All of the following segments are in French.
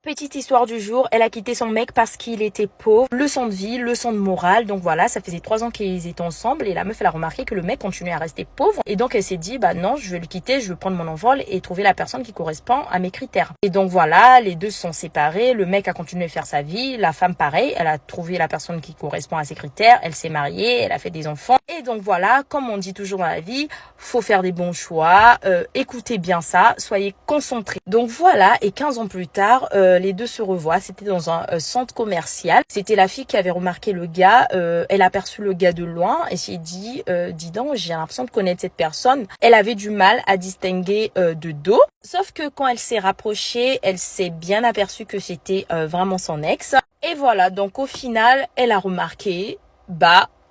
Petite histoire du jour, elle a quitté son mec parce qu'il était pauvre. Leçon de vie, leçon de morale. Donc voilà, ça faisait 3 ans qu'ils étaient ensemble et la meuf elle a remarqué que le mec continuait à rester pauvre. Et donc elle s'est dit, bah non, je vais le quitter, je vais prendre mon envol et trouver la personne qui correspond à mes critères. Et donc voilà, les deux se sont séparés, le mec a continué à faire sa vie, la femme pareil, elle a trouvé la personne qui correspond à ses critères, elle s'est mariée, elle a fait des enfants. Et donc voilà, comme on dit toujours dans la vie, faut faire des bons choix, écoutez bien ça, soyez concentrés. Donc voilà, et 15 ans plus tard, les deux se revoient. C'était dans un centre commercial. C'était la fille qui avait remarqué le gars. Elle a aperçu le gars de loin et s'est dit, dis donc, j'ai l'impression de connaître cette personne. Elle avait du mal à distinguer de dos. Sauf que quand elle s'est rapprochée, elle s'est bien aperçue que c'était vraiment son ex. Et voilà, donc au final, elle a remarqué,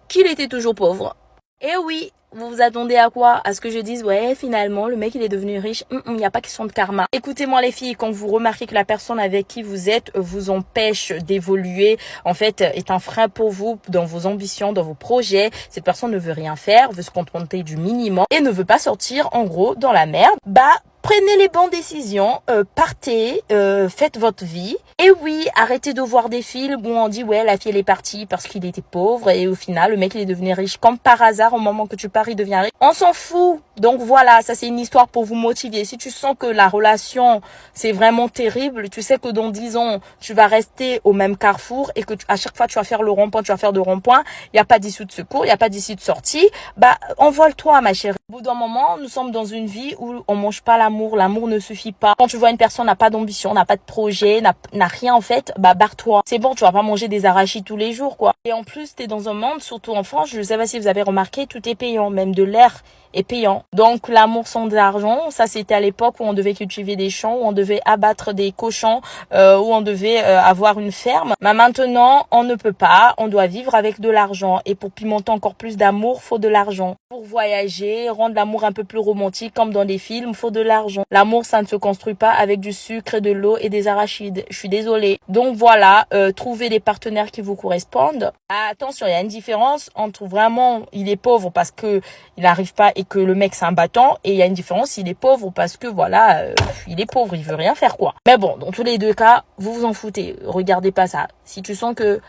qu'il était toujours pauvre. Et oui, vous vous attendez à quoi? À ce que je dise, ouais, finalement, le mec, il est devenu riche. Il n'y a pas question de karma. Écoutez-moi, les filles, quand vous remarquez que la personne avec qui vous êtes vous empêche d'évoluer, en fait, est un frein pour vous dans vos ambitions, dans vos projets, cette personne ne veut rien faire, veut se contenter du minimum et ne veut pas sortir, en gros, dans la merde, prenez les bonnes décisions, partez, faites votre vie. Et oui, arrêtez de voir des films où on dit ouais, la fille elle est partie parce qu'il était pauvre et au final le mec il est devenu riche comme par hasard au moment que tu pars il devient riche. On s'en fout. Donc voilà, ça c'est une histoire pour vous motiver. Si tu sens que la relation c'est vraiment terrible, tu sais que dans 10 ans tu vas rester au même carrefour et que à chaque fois tu vas faire le rond-point, tu vas faire de rond-point, il y a pas d'issue de secours, il y a pas d'issue de sortie, envole-toi ma chérie. Au bout d'un moment, nous sommes dans une vie où on mange pas l'amour ne suffit pas. Quand tu vois une personne n'a pas d'ambition, n'a pas de projet, n'a rien en fait, barre-toi. C'est bon, tu vas pas manger des arachides tous les jours quoi. Et en plus, t'es dans un monde, surtout en France, je sais pas si vous avez remarqué, tout est payant, même de l'air est payant. Donc l'amour sans de l'argent, ça c'était à l'époque où on devait cultiver des champs, où on devait abattre des cochons, où on devait avoir une ferme. Mais maintenant, on ne peut pas, on doit vivre avec de l'argent. Et pour pimenter encore plus d'amour, faut de l'argent. Pour voyager, rendre l'amour un peu plus romantique, comme dans les films, faut de l'argent. L'amour, ça ne se construit pas avec du sucre, de l'eau et des arachides. Je suis désolée. Donc voilà, trouvez des partenaires qui vous correspondent. Attention, il y a une différence entre vraiment, il est pauvre parce que il n'arrive pas et que le mec c'est un battant, et il y a une différence, il est pauvre parce que voilà, il est pauvre, il veut rien faire quoi. Mais bon, dans tous les deux cas, vous vous en foutez. Regardez pas ça. Si tu sens que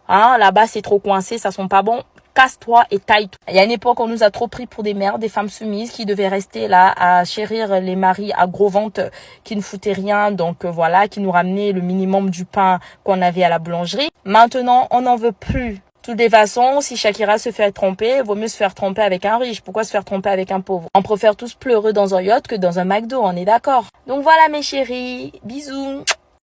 là-bas c'est trop coincé, ça sent pas bon, casse-toi et taille-toi. Il y a une époque, on nous a trop pris pour des mères, des femmes soumises qui devaient rester là à chérir les maris à gros ventre qui ne foutaient rien, donc voilà, qui nous ramenaient le minimum du pain qu'on avait à la boulangerie. Maintenant, on n'en veut plus. De toutes les façons, si Shakira se fait tromper, vaut mieux se faire tromper avec un riche. Pourquoi se faire tromper avec un pauvre? On préfère tous pleurer dans un yacht que dans un McDo, on est d'accord. Donc voilà mes chéris, bisous.